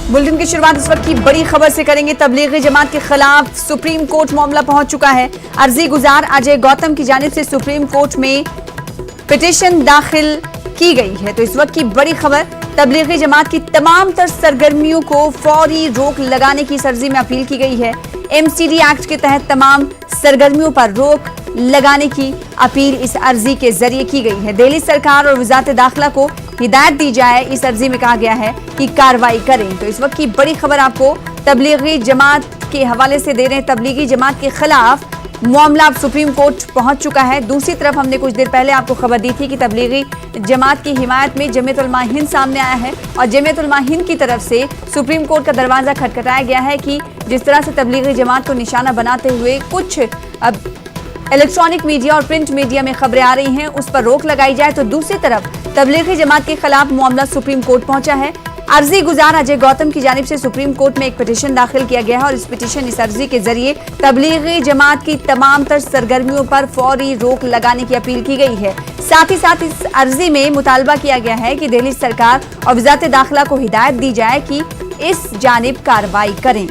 Bulletin की शुरुआत इस वक्त की बड़ी खबर से करेंगे। तबलीगी जमात के खिलाफ सुप्रीम कोर्ट मामला पहुंच चुका है। अर्जी गुजार अजय गौतम की जानिब से सुप्रीम कोर्ट में पिटीशन दाखिल की गई है। तो इस वक्त की बड़ी खबर, तबलीगी जमात की तमाम तर सरगर्मियों को फौरी रोक लगाने की इस अर्जी में अपील की गई है। एमसीडी एक्ट के तहत तमाम सरगर्मियों पर रोक लगाने की अपील इस अर्जी के जरिए की गई है। दिल्ली सरकार और वजारत दाखिला को हिदायत दी जाए, इस अर्जी में कहा गया है कि कार्रवाई करें। तो इस वक्त की बड़ी खबर आपको तबलीगी जमात के हवाले से दे रहे हैं। तबलीगी जमात के खिलाफ मामला अब सुप्रीम कोर्ट पहुंच चुका है। दूसरी तरफ हमने कुछ देर पहले आपको खबर दी थी कि तबलीगी जमात की हिमायत में जमीयत उलमा हिंद सामने आया है और जमीयत उलमा हिंद की तरफ से सुप्रीम कोर्ट का दरवाजा खटखटाया गया है कि जिस तरह से तबलीगी जमात को निशाना बनाते हुए कुछ अब इलेक्ट्रॉनिक मीडिया और प्रिंट मीडिया में खबरें आ रही हैं, उस पर रोक लगाई जाए। तो दूसरी तरफ तबलीगी जमात के खिलाफ मामला सुप्रीम कोर्ट पहुंचा है। अर्जी गुजार अजय गौतम की जानिब से सुप्रीम कोर्ट में एक पिटीशन दाखिल किया गया है और इस अर्जी के जरिए तबलीगी जमात की तमाम तर सरगर्मियों पर फौरी रोक लगाने की अपील की गई है। साथ ही साथ इस अर्जी में मुतालबा किया गया है कि दिल्ली सरकार और वजारत दाखिला को हिदायत दी जाए कि इस जानिब कार्रवाई करें।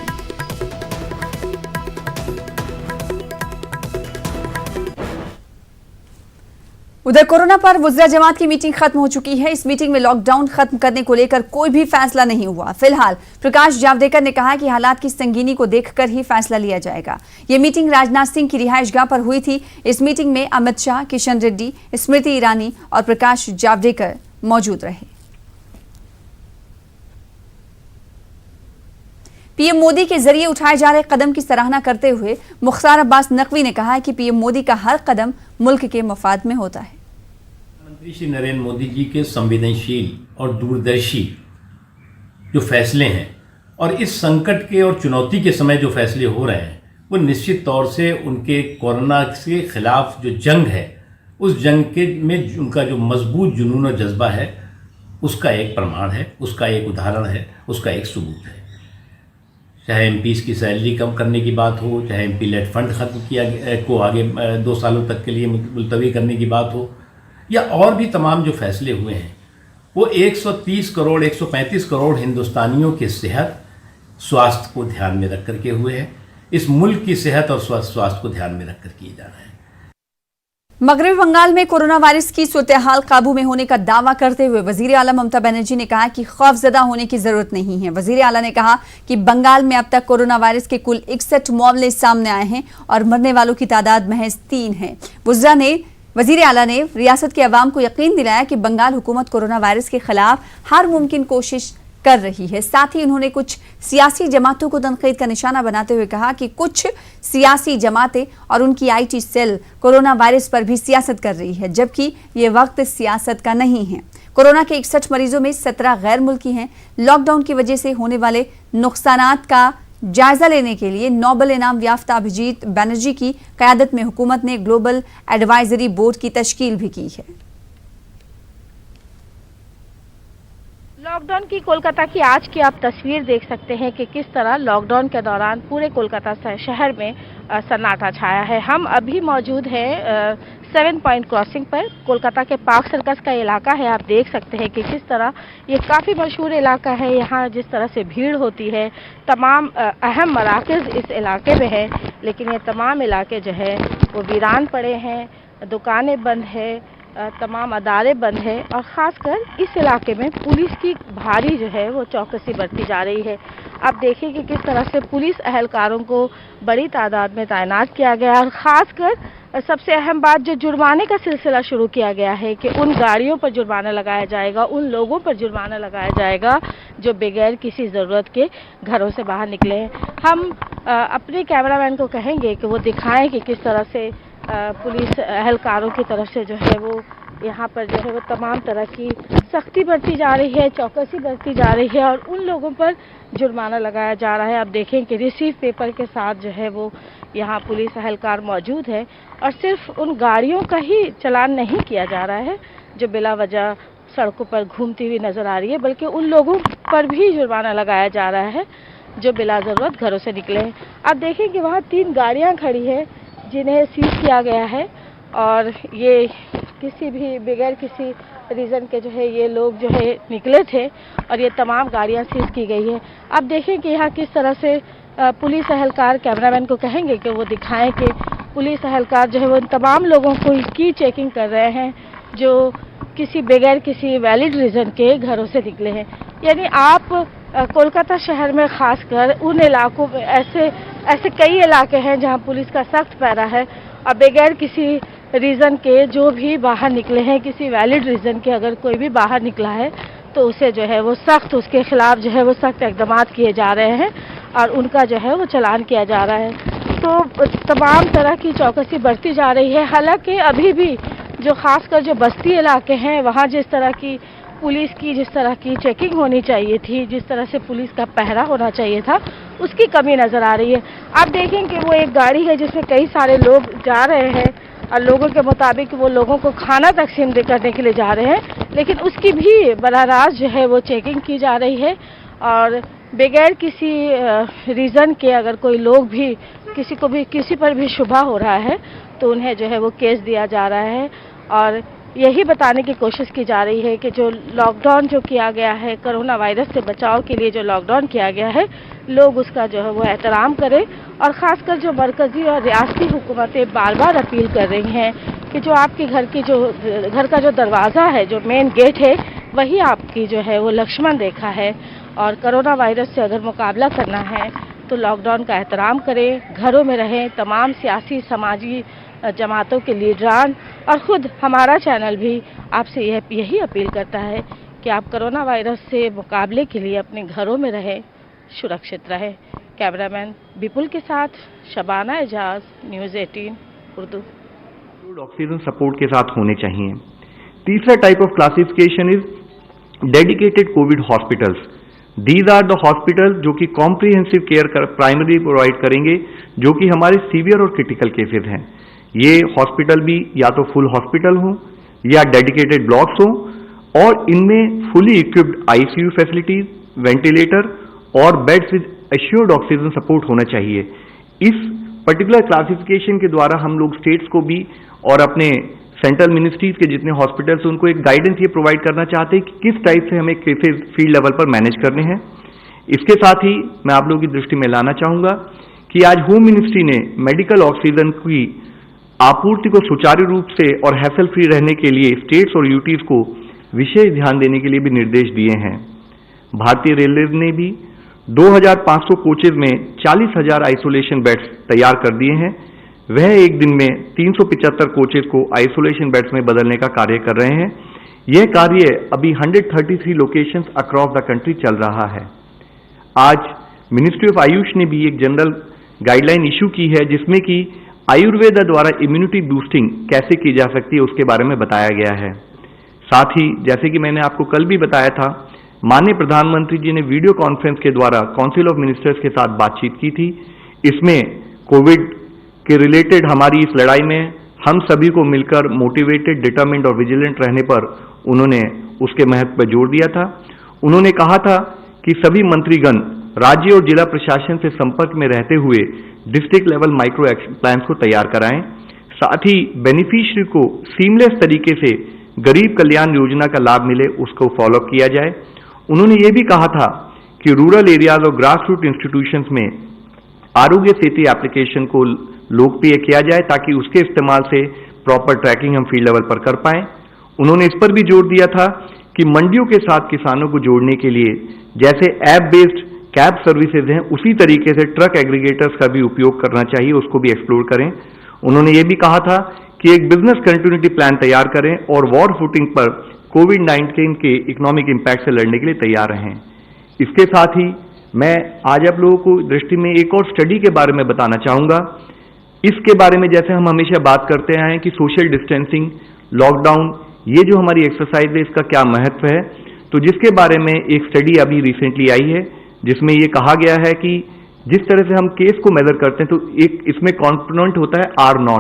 उधर कोरोना पर वुज़रा जमात की मीटिंग खत्म हो चुकी है। इस मीटिंग में लॉकडाउन खत्म करने को लेकर कोई भी फैसला नहीं हुआ। फिलहाल प्रकाश जावड़ेकर ने कहा कि हालात की संगीनी को देखकर ही फैसला लिया जाएगा। ये मीटिंग राजनाथ सिंह की रिहाइशगाह पर हुई थी। इस मीटिंग में अमित शाह, किशन रेड्डी, स्मृति ईरानी और प्रकाश जावड़ेकर मौजूद रहे। पीएम मोदी के जरिए उठाए जा रहे कदम की सराहना करते हुए मुख्तार अब्बास नकवी ने कहा कि पीएम मोदी का हर कदम मुल्क के मफाद में होता है। प्रधानमंत्री श्री नरेंद्र मोदी जी के संवेदनशील और दूरदर्शी जो फैसले हैं और इस संकट के और चुनौती के समय जो फैसले हो रहे हैं, वो निश्चित तौर से उनके कोरोना के खिलाफ जो जंग है, उस जंग के में उनका जो मजबूत जुनून और जज्बा है, उसका एक प्रमाण है, उसका एक उदाहरण है, उसका एक सबूत है। चाहे एमपीज़ की सैलरी कम करने की बात हो, चाहे एमपी लेट फंड खत्म किया को आगे 2 सालों तक के लिए मुलतवी करने की बात हो, या और भी तमाम जो फैसले हुए हैं, वो 130 करोड़ 135 करोड़ हिंदुस्तानियों के सेहत स्वास्थ्य को ध्यान में रख कर के हुए हैं। इस मुल्क की सेहत और स्वास्थ्य को ध्यान में रख कर किए जा रहे हैं। मगरबी बंगाल में कोरोना वायरस की सूरत-ए-हाल काबू में होने का दावा करते हुए वजीर आला ममता बनर्जी ने कहा कि खौफजदा होने की जरूरत नहीं है। वजीर आला ने कहा कि बंगाल में अब तक कोरोना वायरस के कुल 61 मामले सामने आए हैं और मरने वालों की तादाद महज 3 है। वजीर आला ने रियासत के अवाम को यकीन दिलाया कि बंगाल हुकूमत कोरोना वायरस के खिलाफ हर मुमकिन कोशिश कर रही है। साथ ही उन्होंने कुछ सियासी जमातों को तनकीद का निशाना बनाते हुए कहा कि कुछ सियासी जमातें और उनकी आईटी सेल कोरोना वायरस पर भी सियासत कर रही है, जबकि ये वक्त सियासत का नहीं है। कोरोना के 61 मरीजों में 17 गैर मुल्की हैं। लॉकडाउन की वजह से होने वाले नुकसानात का जायजा लेने के लिए नोबेल इनाम याफ्ता अभिजीत बनर्जी की क़यादत में हुकूमत ने ग्लोबल एडवाइजरी बोर्ड की तश्कील भी की है। लॉकडाउन की कोलकाता की आज की आप तस्वीर देख सकते हैं कि किस तरह लॉकडाउन के दौरान पूरे कोलकाता शहर में सन्नाटा छाया है। हम अभी मौजूद हैं 7 पॉइंट क्रॉसिंग पर। कोलकाता के पार्क सर्कस का इलाका है। आप देख सकते हैं कि किस तरह ये काफ़ी मशहूर इलाका है। यहाँ जिस तरह से भीड़ होती है, तमाम अहम मराकज़ इस इलाके में है, लेकिन ये तमाम इलाके जो है वो वीरान पड़े हैं, दुकानें बंद है, तमाम अदारे बंद है और ख़ासकर इस इलाके में पुलिस की भारी जो है वो चौकसी बरती जा रही है। आप देखिए कि किस तरह से पुलिस अहलकारों को बड़ी तादाद में तैनात किया गया है और ख़ासकर सबसे अहम बात, जो जुर्माने का सिलसिला शुरू किया गया है कि उन गाड़ियों पर जुर्माना लगाया जाएगा, उन लोगों पर जुर्माना लगाया जाएगा जो बगैर किसी ज़रूरत के घरों से बाहर निकले हैं। हम अपने कैमरामैन को कहेंगे कि वो दिखाएं कि किस तरह से पुलिस अहलकारों की तरफ से जो है वो यहाँ पर जो है वो तमाम तरह की सख्ती बरती जा रही है, चौकसी बरती जा रही है और उन लोगों पर जुर्माना लगाया जा रहा है। आप देखें कि रिसीव पेपर के साथ जो है वो यहाँ पुलिस अहलकार मौजूद है और सिर्फ उन गाड़ियों का ही चालान नहीं किया जा रहा है जो बिला वजह सड़कों पर घूमती हुई नज़र आ रही है, बल्कि उन लोगों पर भी जुर्माना लगाया जा रहा है जो बिला ज़रूरत घरों से निकले हैं। आप देखें कि वहाँ 3 गाड़ियाँ खड़ी है जिन्हें सीज किया गया है और ये किसी भी बगैर किसी रीज़न के जो है ये लोग जो है निकले थे और ये तमाम गाड़ियां सीज की गई है। आप देखें कि यहाँ किस तरह से पुलिस एहलकार, कैमरामैन को कहेंगे कि वो दिखाएं कि पुलिस एहलकार जो है वो इन तमाम लोगों को की चेकिंग कर रहे हैं जो बगैर किसी वैलिड रीज़न के घरों से निकले हैं। यानी आप कोलकाता शहर में खासकर उन इलाकों में ऐसे कई इलाके हैं जहां पुलिस का सख्त पहरा है और बगैर किसी रीज़न के जो भी बाहर निकले हैं, किसी वैलिड रीज़न के अगर कोई भी बाहर निकला है तो उसे जो है वो सख्त, उसके खिलाफ जो है वो सख्त इक़दाम किए जा रहे हैं और उनका जो है वो चालान किया जा रहा है। तो तमाम तरह की चौकसी बढ़ती जा रही है। हालांकि अभी भी जो खासकर जो बस्ती इलाके हैं वहाँ जिस तरह की पुलिस की जिस तरह की चेकिंग होनी चाहिए थी, जिस तरह से पुलिस का पहरा होना चाहिए था, उसकी कमी नज़र आ रही है। आप देखें कि वो एक गाड़ी है जिसमें कई सारे लोग जा रहे हैं और लोगों के मुताबिक वो लोगों को खाना तकसीम करने के लिए जा रहे हैं, लेकिन उसकी भी बराह रास्त जो है वो चेकिंग की जा रही है और बगैर किसी रीज़न के अगर कोई लोग भी किसी पर भी शुबा हो रहा है तो उन्हें जो है वो केस दिया जा रहा है। और यही बताने की कोशिश की जा रही है कि जो लॉकडाउन जो किया गया है, कोरोना वायरस से बचाव के लिए जो लॉकडाउन किया गया है, लोग उसका जो है वो एहतराम करें। और ख़ासकर जो मरकज़ी और रियासती हुकूमतें बार बार अपील कर रही हैं कि जो आपके घर का जो दरवाज़ा है, जो मेन गेट है, वही आपकी जो है वो लक्ष्मण रेखा है और कोरोना वायरस से अगर मुकाबला करना है तो लॉकडाउन का एहतराम करें, घरों में रहें। तमाम सियासी समाजी जमातों के लीडरान और ख़ुद हमारा चैनल भी आपसे यही अपील करता है कि आप कोरोना वायरस से मुकाबले के लिए अपने घरों में रहें, सुरक्षित रहें। कैमरामैन विपुल के साथ Shabana Ejaz, news 18 Urdu. Oxygen support के साथ होने चाहिए। तीसरा type of classification is dedicated covid hospitals. These are the hospital जो कि कॉम्प्रिहेंसिव केयर प्राइमरी प्रोवाइड करेंगे, जो कि हमारे सीवियर और क्रिटिकल केसेस हैं। ये हॉस्पिटल भी या तो फुल हॉस्पिटल हो या डेडिकेटेड ब्लॉक्स हो और इनमें fully equipped ICU facilities, ventilator और beds with assured oxygen support होना चाहिए। इस पर्टिकुलर क्लासिफिकेशन के द्वारा हम लोग स्टेट्स को भी और अपने सेंट्रल मिनिस्ट्रीज के जितने हॉस्पिटल्स उनको एक गाइडेंस ये प्रोवाइड करना चाहते हैं कि किस टाइप से हमें केसेस फील्ड लेवल पर मैनेज करने हैं। इसके साथ ही मैं आप लोगों की दृष्टि में लाना चाहूंगा कि आज होम मिनिस्ट्री ने मेडिकल ऑक्सीजन की आपूर्ति को सुचारू रूप से और हैसल फ्री रहने के लिए स्टेट्स और यूटीज को विशेष ध्यान देने के लिए भी निर्देश दिए हैं। भारतीय रेलवे ने भी 2500 कोचेज में 40,000 आइसोलेशन बेड्स तैयार कर दिए हैं। वह एक दिन में 375 कोचेज को आइसोलेशन बेड्स में बदलने का कार्य कर रहे हैं। यह कार्य अभी 133 लोकेशंस अक्रॉस द कंट्री चल रहा है। आज मिनिस्ट्री ऑफ आयुष ने भी एक जनरल गाइडलाइन इशू की है जिसमें कि आयुर्वेद द्वारा इम्यूनिटी बूस्टिंग कैसे की जा सकती है उसके बारे में बताया गया है। साथ ही जैसे कि मैंने आपको कल भी बताया था, माननीय प्रधानमंत्री जी ने वीडियो कॉन्फ्रेंस के द्वारा काउंसिल ऑफ मिनिस्टर्स के साथ बातचीत की थी। इसमें कोविड के रिलेटेड हमारी इस लड़ाई में हम सभी को मिलकर मोटिवेटेड, डिटरमिन्ड और विजिलेंट रहने पर उन्होंने उसके महत्व पर जोर दिया था। उन्होंने कहा था कि सभी मंत्रीगण राज्य और जिला प्रशासन से संपर्क में रहते हुए district level micro action plan को तैयार कराएं। साथ ही बेनिफिशियरी को सीमलेस तरीके से गरीब कल्याण योजना का लाभ मिले उसको फॉलो किया जाए। उन्होंने ये भी कहा था कि रूरल एरियाज और ग्रास रूट इंस्टीट्यूशंस में आरोग्य सेतु एप्लीकेशन को लोकप्रिय किया जाए ताकि उसके इस्तेमाल से प्रॉपर ट्रैकिंग हम फील्ड लेवल पर कर पाएं। उन्होंने इस पर भी जोर दिया था कि मंडियों के साथ किसानों को जोड़ने के लिए जैसे ऐप बेस्ड कैब सर्विसेज हैं उसी तरीके से ट्रक एग्रीगेटर्स का भी उपयोग करना चाहिए, उसको भी एक्सप्लोर करें। उन्होंने ये भी कहा था कि एक बिजनेस कंटिन्यूटी प्लान तैयार करें और वॉर फुटिंग पर कोविड-19 के इकोनॉमिक इम्पैक्ट से लड़ने के लिए तैयार रहें। इसके साथ ही मैं आज आप लोगों को दृष्टि में एक और स्टडी के बारे में बताना चाहूंगा। इसके बारे में जैसे हम हमेशा बात करते आए हैं कि सोशल डिस्टेंसिंग, लॉकडाउन, ये जो हमारी एक्सरसाइज है इसका क्या महत्व है, तो जिसके बारे में एक स्टडी अभी रिसेंटली आई है जिसमें ये कहा गया है कि जिस तरह से हम केस को मेजर करते हैं तो एक इसमें कॉम्पोनेंट होता है R0।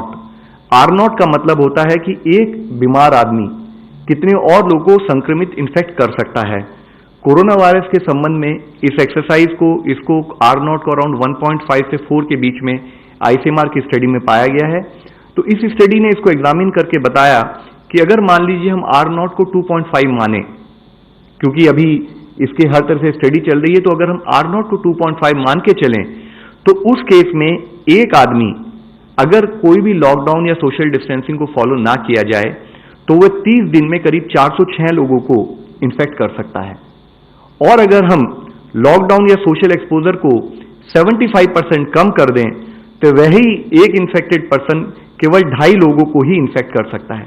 R0 का मतलब होता है कि एक बीमार आदमी कितने और लोगों को संक्रमित इन्फेक्ट कर सकता है। कोरोना वायरस के संबंध में इस एक्सरसाइज को इसको R0 को अराउंड 1.5 से 4 के बीच में ICMR की स्टडी में पाया गया है। तो इस स्टडी ने इसको एग्जामिन करके बताया कि अगर मान लीजिए हम R0 को 2.5 माने, क्योंकि अभी इसके हर तरह से स्टडी चल रही है, तो अगर हम R0 को 2.5 मान के चलें तो उस केस में एक आदमी अगर कोई भी लॉकडाउन या सोशल डिस्टेंसिंग को फॉलो ना किया जाए तो वह 30 दिन में करीब 406 लोगों को इन्फेक्ट कर सकता है। और अगर हम लॉकडाउन या सोशल एक्सपोजर को 75% कम कर दें तो वही एक इन्फेक्टेड पर्सन केवल 2.5 लोगों को ही इन्फेक्ट कर सकता है।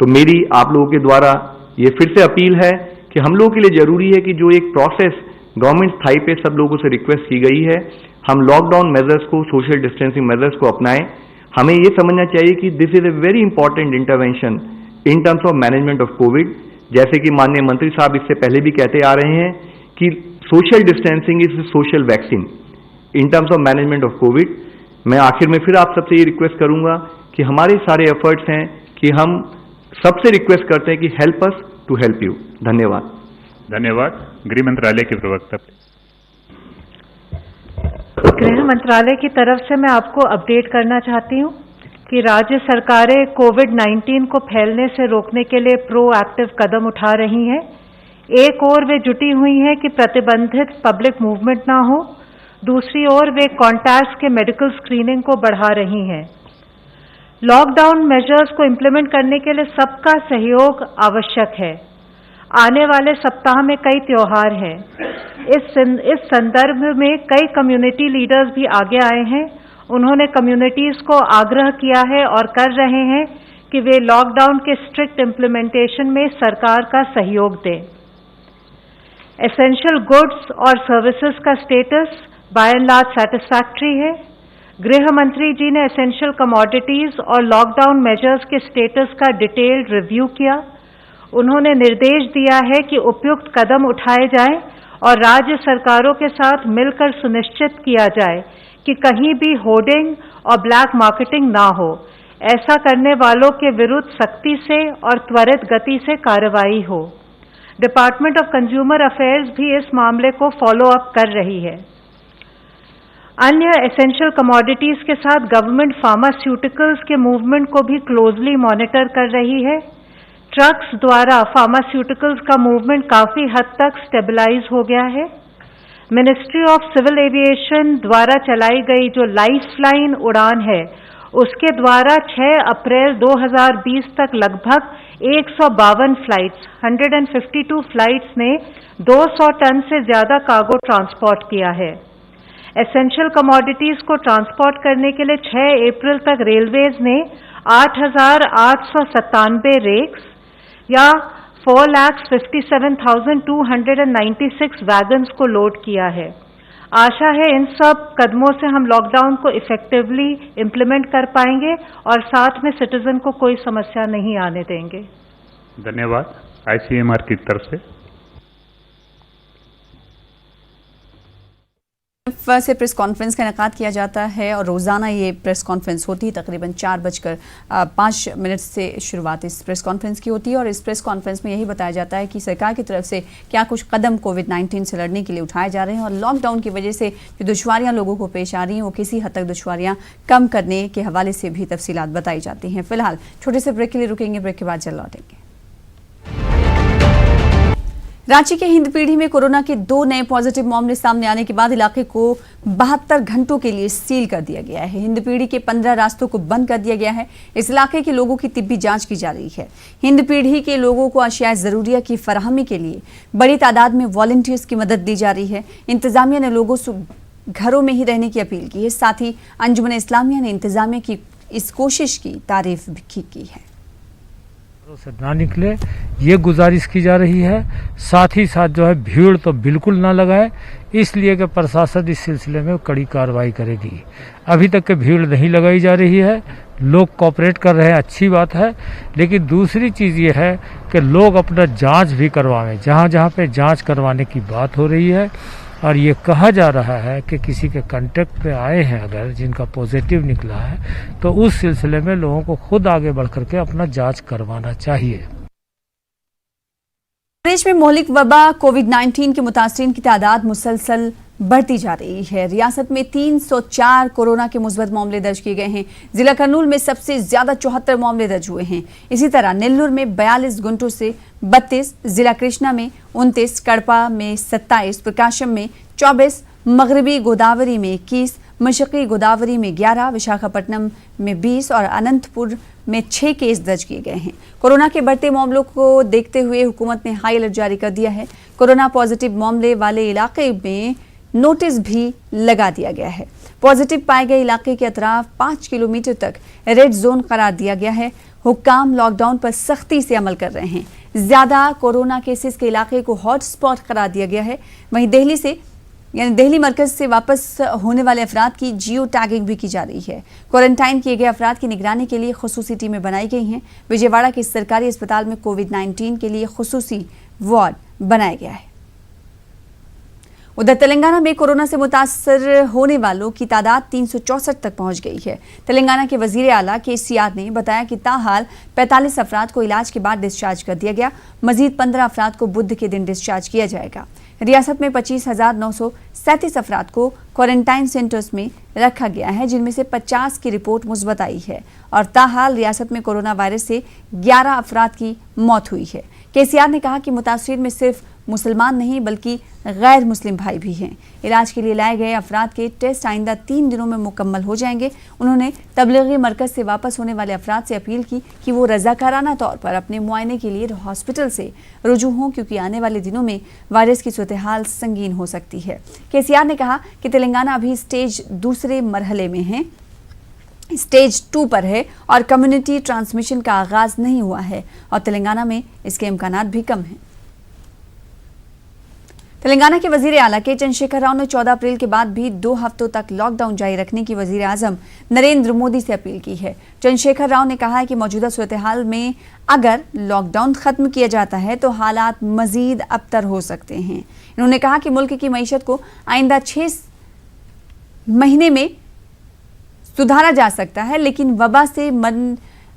तो मेरी आप लोगों के द्वारा ये फिर से अपील है कि हम लोगों के लिए जरूरी है कि जो एक प्रोसेस गवर्नमेंट स्थाई पे सब लोगों से रिक्वेस्ट की गई है, हम लॉकडाउन मेजर्स को, सोशल डिस्टेंसिंग मेजर्स को अपनाएं। हमें ये समझना चाहिए कि this is a very important intervention in terms of management of Covid. जैसे कि माननीय मंत्री साहब इससे पहले भी कहते आ रहे हैं कि social distancing is social vaccine in terms of management of Covid. मैं आखिर में फिर आप सबसे ये रिक्वेस्ट करूंगा कि हमारे सारे एफर्ट्स हैं कि हम सबसे रिक्वेस्ट करते हैं कि help us to help you. धन्यवाद। धन्यवाद। गृह मंत्रालय के प्रवक्ता। गृह मंत्रालय की तरफ से मैं आपको अपडेट करना चाहती हूं कि राज्य सरकारें कोविड-19 को फैलने से रोकने के लिए प्रोएक्टिव कदम उठा रही हैं। एक ओर वे जुटी हुई हैं कि प्रतिबंधित पब्लिक मूवमेंट ना हो, दूसरी ओर वे कॉन्टैक्ट्स के मेडिकल स्क्रीनिंग को बढ़ा रही हैं। लॉकडाउन मेजर्स को इम्प्लीमेंट करने के लिए सबका सहयोग आवश्यक है। आने वाले सप्ताह में कई त्योहार हैं। इस संदर्भ में कई कम्युनिटी लीडर्स भी आगे आए हैं। उन्होंने कम्युनिटीज को आग्रह किया है और कर रहे हैं कि वे लॉकडाउन के स्ट्रिक्ट इम्प्लीमेंटेशन में सरकार का सहयोग दें। एसेंशियल गुड्स और सर्विसेज का स्टेटस बाय एंड लार्ज सैटिस्फैक्ट्री है। गृह मंत्री जी ने एसेंशियल कमोडिटीज और लॉकडाउन मेजर्स के स्टेटस का डिटेल्ड रिव्यू किया। उन्होंने निर्देश दिया है कि उपयुक्त कदम उठाए जाएं और राज्य सरकारों के साथ मिलकर सुनिश्चित किया जाए कि कहीं भी होर्डिंग और ब्लैक मार्केटिंग ना हो। ऐसा करने वालों के विरुद्ध सख्ती से और त्वरित गति से कार्रवाई हो। डिपार्टमेंट ऑफ कंज्यूमर अफेयर्स भी इस मामले को फॉलो अप कर रही है। अन्य एसेंशियल कमोडिटीज के साथ गवर्नमेंट फार्मास्यूटिकल्स के मूवमेंट को भी क्लोजली मॉनिटर कर रही है। ट्रक्स द्वारा फार्मास्यूटिकल्स का मूवमेंट काफी हद तक स्टेबलाइज हो गया है। मिनिस्ट्री ऑफ सिविल एविएशन द्वारा चलाई गई जो लाइफलाइन उड़ान है, उसके द्वारा 6 अप्रैल 2020 तक लगभग 152 फ्लाइट्स 152 फ्लाइट्स ने 200 टन से ज्यादा कार्गो ट्रांसपोर्ट किया है। एसेंशियल कमोडिटीज को ट्रांसपोर्ट करने के लिए 6 अप्रैल तक रेलवेज ने 8,897 रेक्स या 4,57,296 वैगन्स को लोड किया है। आशा है इन सब कदमों से हम लॉकडाउन को इफेक्टिवली इम्प्लीमेंट कर पाएंगे और साथ में सिटीजन को कोई समस्या नहीं आने देंगे। धन्यवाद। ICMR की तरफ से से प्रेस कॉन्फ्रेंस का इनेकाद किया जाता है और रोज़ाना ये प्रेस कॉन्फ्रेंस होती है। तकरीबन 4:05 से शुरुआत इस प्रेस कॉन्फ्रेंस की होती है और इस प्रेस कॉन्फ्रेंस में यही बताया जाता है कि सरकार की तरफ से क्या कुछ कदम कोविड-19 से लड़ने के लिए उठाए जा रहे हैं और लॉकडाउन की वजह से जो दुश्वारियां लोगों को पेश आ रही हैं वो किसी हद तक दुश्वारियां कम करने के हवाले से भी तफसीलात बताई जाती हैं। फिलहाल छोटे से ब्रेक के लिए रुकेंगे, ब्रेक के बाद जल्द लौटेंगे। रांची के हिंदपीढ़ी में कोरोना के 2 नए पॉजिटिव मामले सामने आने के बाद इलाके को 72 घंटों के लिए सील कर दिया गया है। हिंदपीढ़ी के 15 रास्तों को बंद कर दिया गया है। इस इलाके के लोगों की तिब्बी जांच की जा रही है। हिंदपीढ़ी के लोगों को अशियाए ज़रूरिया की फराहमी के लिए बड़ी तादाद में वॉलंटियर्स की मदद दी जा रही है। इंतजामिया ने लोगों से घरों में ही रहने की अपील की है। साथ ही अंजुमन इस्लामिया ने इंतजामिया की इस कोशिश की तारीफ भी की है। से ना निकले ये गुजारिश की जा रही है। साथ ही साथ जो है भीड़ तो बिल्कुल ना लगाए, इसलिए कि प्रशासन इस सिलसिले में कड़ी कार्रवाई करेगी। अभी तक के भीड़ नहीं लगाई जा रही है, लोग कोऑपरेट कर रहे हैं, अच्छी बात है। लेकिन दूसरी चीज ये है कि लोग अपना जांच भी करवाएं, जहां जहां पे जांच करवाने की बात हो रही है। और ये कहा जा रहा है कि किसी के कांटेक्ट पे आए हैं अगर जिनका पॉजिटिव निकला है तो उस सिलसिले में लोगों को खुद आगे बढ़ करके अपना जांच करवाना चाहिए। प्रदेश में मौलिक वबा कोविड-19 के मुतासरीन की तादाद मुसलसल बढ़ती जा रही है। रियासत में 304 कोरोना के मुस्बत मामले दर्ज किए गए हैं। जिला कर्नूल में सबसे ज्यादा 74 मामले दर्ज हुए हैं। इसी तरह नेल्लूर में 42, गुंटूर से 32, जिला कृष्णा में 29, कड़पा में 27, प्रकाशम में 24, मगरबी गोदावरी में 21, मशरकी गोदावरी में 11, विशाखापट्टनम में 20 और अनंतपुर में 6 केस दर्ज किए गए हैं। कोरोना के बढ़ते मामलों को देखते हुए हुकूमत ने हाई अलर्ट जारी कर दिया है। कोरोना पॉजिटिव मामले वाले इलाके में नोटिस भी लगा दिया गया है। पॉजिटिव पाए गए इलाके के अतराफ 5 किलोमीटर तक रेड जोन करार दिया गया है। हुक्काम लॉकडाउन पर सख्ती से अमल कर रहे हैं। ज्यादा कोरोना केसेस के इलाके को हॉटस्पॉट करार दिया गया है। वहीं दिल्ली मरकज से वापस होने वाले अफराद की जियो टैगिंग भी की जा रही है। क्वारंटाइन किए गए अफराद की निगरानी के लिए खुसूसी टीमें बनाई गई हैं। विजयवाड़ा के सरकारी अस्पताल में कोविड-19 के लिए खुसूसी वार्ड बनाया गया है। उधर तेलंगाना में कोरोना से मुतासर होने वालों की तादाद 364 तक पहुंच गई है। तेलंगाना के वजीर आला KCR ने बताया कि ताहाल 45 अफराद को इलाज के बाद डिस्चार्ज कर दिया गया। मजीद 15 अफराद को बुध के दिन डिस्चार्ज किया जाएगा। रियासत में 25,937 अफराद को क्वारंटाइन सेंटर्स में रखा गया है, जिनमें से 50 की रिपोर्ट मुस्बत आई है और ताहाल रियासत में कोरोना वायरस से 11 अफराद की मौत हुई है। KCR ने कहा कि मुतासरीन में सिर्फ मुसलमान नहीं बल्कि गैर मुस्लिम भाई भी हैं। इलाज के लिए लाए गए अफराद के टेस्ट आइंदा 3 दिनों में मुकम्मल हो जाएंगे। उन्होंने तबलीगी मरकज से वापस होने वाले अफराद से अपील की कि वो रजाकाराना तौर पर अपने मुआयने के लिए हॉस्पिटल से रुजू हों, क्योंकि आने वाले दिनों में वायरस की सूरत-ए-हाल संगीन हो सकती है। KCR ने कहा कि तेलंगाना अभी स्टेज 2 मरहले में है, स्टेज 2 पर है और कम्युनिटी ट्रांसमिशन का आगाज नहीं हुआ है और तेलंगाना में इसके इम्कानात भी कम हैं। तेलंगाना के वजीर आला के चंद्रशेखर राव ने 14 अप्रैल के बाद भी 2 हफ्तों तक लॉकडाउन जारी रखने की वजीर आजम नरेंद्र मोदी से अपील की है। चंद्रशेखर राव ने कहा है कि मौजूदा सूरत-ए-हाल में अगर लॉकडाउन खत्म किया जाता है तो हालात मजीद अबतर हो सकते हैं। इन्होंने कहा कि मुल्क की मईशत को आइंदा 6 महीने में सुधारा जा सकता है, लेकिन वबा से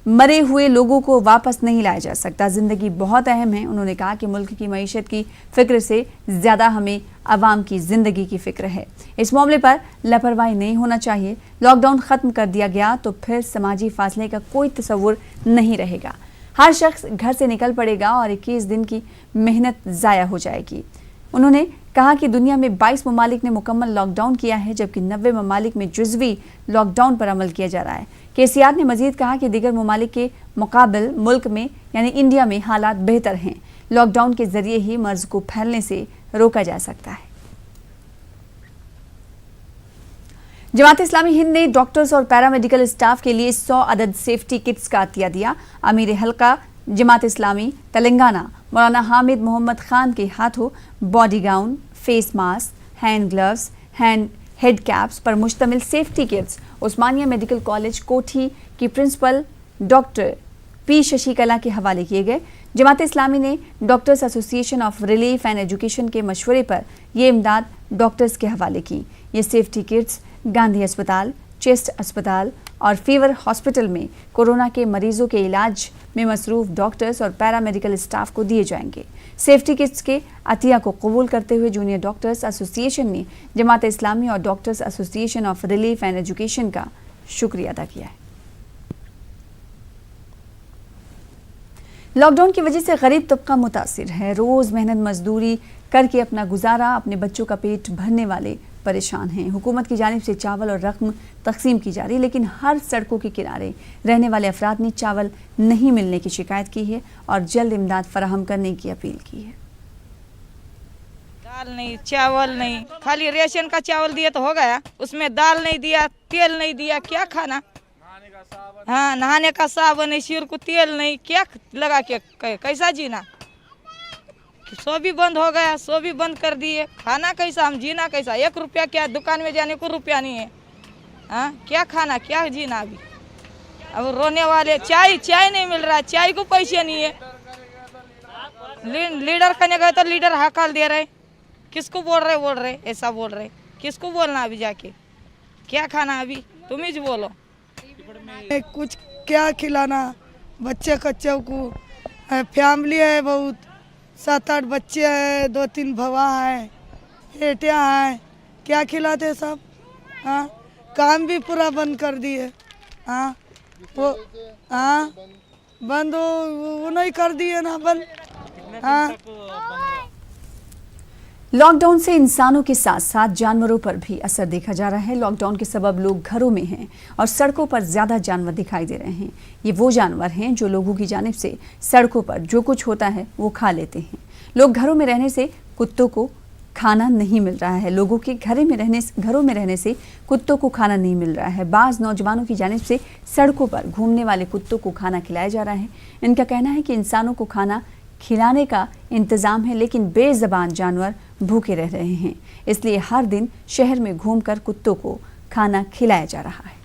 मरे हुए लोगों को वापस नहीं लाया जा सकता। जिंदगी बहुत अहम है। उन्होंने कहा कि मुल्क की मईशत की फिक्र से ज्यादा हमें आवाम की जिंदगी की फिक्र है। इस मामले पर लापरवाही नहीं होना चाहिए। लॉकडाउन खत्म कर दिया गया तो फिर समाजी फासले का कोई तस्वुर नहीं रहेगा। हर शख्स घर से निकल पड़ेगा और 21 दिन की मेहनत जाया हो जाएगी। उन्होंने कहा कि दुनिया में 22 ममालिक ने मुकम्मल लॉकडाउन किया है, जबकि 90 ममालिक में जुज़वी लॉकडाउन पर अमल किया जा रहा है। KCR ने मजीद कहा कि दीगर ममालिक के मुकाबले मुल्क में यानी इंडिया में हालात बेहतर हैं। लॉकडाउन के जरिए ही मर्ज को फैलने से रोका जा सकता है। जमात इस्लामी हिंद ने डॉक्टर्स और पैरामेडिकल स्टाफ के लिए 100 अदद सेफ्टी किट्स का अतिया दिया। अमीर हल्का जमात इस्लामी तेलंगाना मौलाना हामिद मोहम्मद खान के हाथों body gown, face mask, hand gloves, head caps पर मुश्तमिल सेफ्टी किट्स उस्मानिया मेडिकल कॉलेज कोठी की प्रिंसिपल डॉक्टर P शशिकला के हवाले किए गए। जमात इस्लामी ने doctors association of relief and education के मशवरे पर यह इमदाद डॉक्टर्स के हवाले की। ये सेफ्टी किट्स गांधी अस्पताल, चेस्ट अस्पताल और फीवर हॉस्पिटल में कोरोना के मरीजों के इलाज में मसरूफ डॉक्टर्स और पैरामेडिकल स्टाफ को दिए जाएंगे। सेफ्टी किट्स के अतिया को कबूल करते हुए जूनियर डॉक्टर्स एसोसिएशन ने जमात इस्लामी और doctors association of relief and education का शुक्रिया अदा किया है। लॉकडाउन की वजह से गरीब तबका मुतासिर है। रोज मेहनत मजदूरी करके अपना गुजारा, अपने बच्चों का पेट भरने वाले परेशान हैं। हुकूमत की जानिब से चावल और रकम तकसीम की जा रही, लेकिन हर सड़कों के किनारे रहने वाले अफराद ने चावल नहीं मिलने की शिकायत की है और जल्द इमदाद फराहम करने की अपील की है। दाल नहीं, चावल नहीं, खाली रेशन का चावल दिया तो हो गया, उसमें दाल नहीं दिया, तेल नहीं दिया, क्या खाना? हाँ, नहाने का साबुन नहीं, सिर को तेल नहीं, क्या लगा के कैसा जीना? सो भी बंद हो गया, सो भी बंद कर दिए, खाना कैसा, हम जीना कैसा? 1 रुपया क्या, दुकान में जाने को रुपया नहीं है। हाँ, क्या खाना, क्या जीना? अभी अब रोने वाले, चाय नहीं मिल रहा, चाय को पैसे नहीं है। लीडर करने गए तो लीडर हकाल दे रहे, किसको बोल रहे ऐसा बोल रहे, किसको बोलना अभी जाके? क्या खाना अभी, तुम ही बोलो। कुछ क्या खिलाना बच्चे कच्चों को? फैमिली है बहुत, 7-8 बच्चे हैं, 2-3 भवा हैं, बेटियाँ हैं, क्या खिलाते सब? हाँ, काम भी पूरा बंद कर दिए। हाँ, वो हाँ बंद वो नहीं कर दिए ना बंद। हाँ, लॉकडाउन से इंसानों के साथ साथ जानवरों पर भी असर देखा जा रहा है। लॉकडाउन के सबब लोग घरों में हैं और सड़कों पर ज्यादा जानवर दिखाई दे रहे हैं। ये वो जानवर हैं जो लोगों की जानिब से सड़कों पर जो कुछ होता है वो खा लेते हैं। लोग घरों में रहने से कुत्तों को खाना नहीं मिल रहा है। लोगों के घरों में रहने से कुत्तों को खाना नहीं मिल रहा है। बाज़ नौजवानों की जानिब से सड़कों पर घूमने वाले कुत्तों को खाना खिलाया जा रहा है। इनका कहना है कि इंसानों को खाना खिलाने का इंतज़ाम है, लेकिन बेज़बान जानवर भूखे रह रहे हैं। इसलिए हर दिन शहर में घूमकर कुत्तों को खाना खिलाया जा रहा है।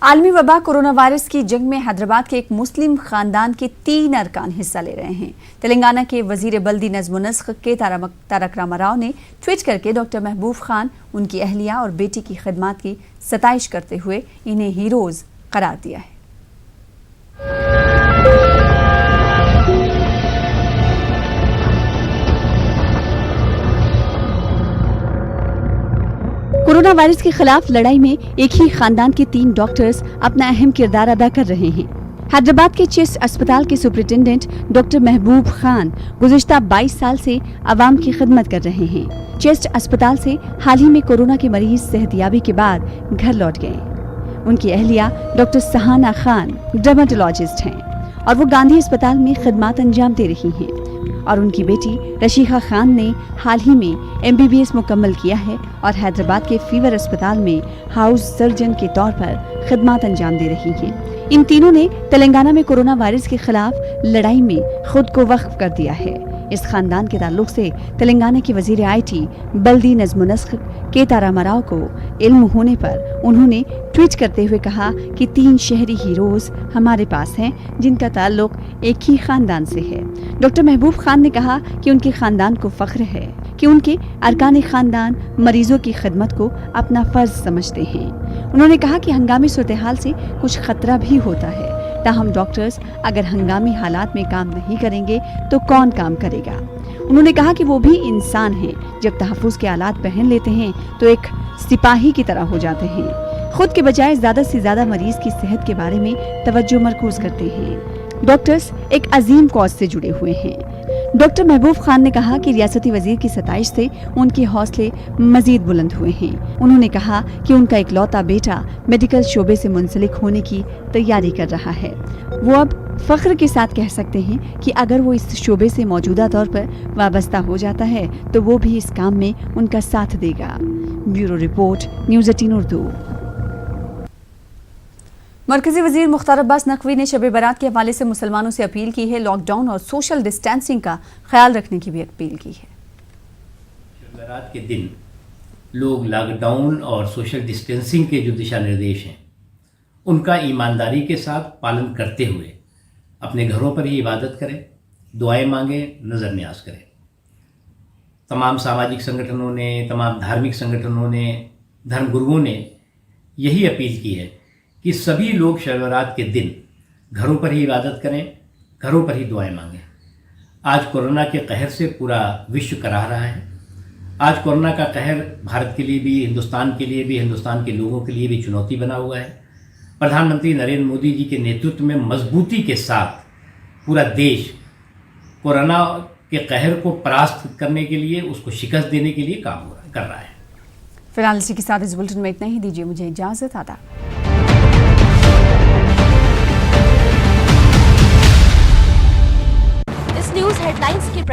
आलमी वबा कोरोना वायरस की जंग में हैदराबाद के एक मुस्लिम खानदान के 3 अरकान हिस्सा ले रहे हैं। तेलंगाना के वजीर बल्दी नज़्म नस्ख के तारक रामाराव ने ट्वीट करके डॉक्टर महबूब खान, उनकी अहलिया और बेटी की खिदमत की सताइश करते हुए इन्हें हीरोज करार दिया है। कोरोना वायरस के खिलाफ लड़ाई में एक ही खानदान के 3 डॉक्टर्स अपना अहम किरदार अदा कर रहे हैं। हैदराबाद के चेस्ट अस्पताल के सुपरिटेंडेंट डॉक्टर महबूब खान गुज़िश्ता 22 साल से आवाम की खिदमत कर रहे हैं। चेस्ट अस्पताल से हाल ही में कोरोना के मरीज सेहतयाबी के बाद घर लौट गए। उनकी अहलिया डॉक्टर सहाना खान डर्मेटोलॉजिस्ट हैं और वो गांधी अस्पताल में खिदमत अंजाम दे रही हैं। और उनकी बेटी रशीका खान ने हाल ही में MBBS मुकम्मल किया है और हैदराबाद के फीवर अस्पताल में हाउस सर्जन के तौर पर खिदमत अंजाम दे रही हैं। इन तीनों ने तेलंगाना में कोरोना वायरस के खिलाफ लड़ाई में खुद को वक्फ कर दिया है। इस खानदान के ताल्लुक से तेलंगाना के वजीर IT बल्दी नज़्म नस्ख के रामाराव को इल्म होने पर उन्होंने ट्वीट करते हुए कहा कि 3 शहरी हीरोज हमारे पास हैं जिनका ताल्लुक एक ही खानदान से है। डॉक्टर महबूब खान ने कहा कि उनके खानदान को फख्र है कि उनके अरकान खानदान मरीजों की खिदमत को अपना फर्ज समझते हैं। उन्होंने कहा कि हंगामी सूरत-ए-हाल से कुछ खतरा भी होता है, ताहम डॉक्टर्स अगर हंगामी हालात में काम नहीं करेंगे तो कौन काम करेगा। उन्होंने कहा कि वो भी इंसान हैं, जब तहफ़्फ़ुज़ के आलात पहन लेते हैं तो एक सिपाही की तरह हो जाते हैं। खुद के बजाय ज़्यादा से ज़्यादा मरीज की सेहत के बारे में तवज्जो मरकूज करते हैं। डॉक्टर्स एक अजीम कॉज से जुड़े हुए हैं। डॉक्टर महबूब खान ने कहा कि रियासती वजीर की सताइश से उनके हौसले मजीद बुलंद हुए हैं। उन्होंने कहा कि उनका इकलौता बेटा मेडिकल शोबे से मुंसलिक होने की तैयारी कर रहा है। वो अब फख्र के साथ कह सकते हैं कि अगर वो इस शोबे से मौजूदा तौर पर वाबस्ता हो जाता है तो वो भी इस काम में उनका साथ देगा। Bureau report, news 18 Urdu. मरकजी वजीर मुख्तार अब्बास नकवी ने शब बारात के हवाले से मुसलमानों से अपील की है। लॉकडाउन और सोशल डिस्टेंसिंग का ख्याल रखने की भी अपील की है। शब बारात के दिन लोग लॉकडाउन और सोशल डिस्टेंसिंग के जो दिशा निर्देश हैं उनका ईमानदारी के साथ पालन करते हुए अपने घरों पर ही इबादत करें, दुआएं मांगें, नज़र न्याज करें। तमाम सामाजिक संगठनों ने, तमाम धार्मिक संगठनों ने, धर्मगुरुओं ने यही अपील की है कि सभी लोग शब बारात के दिन घरों पर ही इबादत करें, घरों पर ही दुआएं मांगें। आज कोरोना के कहर से पूरा विश्व कराह रहा है। आज कोरोना का कहर भारत के लिए भी, हिंदुस्तान के लिए भी, हिंदुस्तान के लोगों के लिए भी चुनौती बना हुआ है। प्रधानमंत्री नरेंद्र मोदी जी के नेतृत्व में मजबूती के साथ पूरा देश कोरोना के कहर को परास्त करने के लिए, उसको शिकस्त देने के लिए काम कर रहा है। फिलहाल इसी के साथ इस बुलेटिन में इतना ही। दीजिए मुझे इजाजत। आदाब। इस न्यूज हेडलाइंस की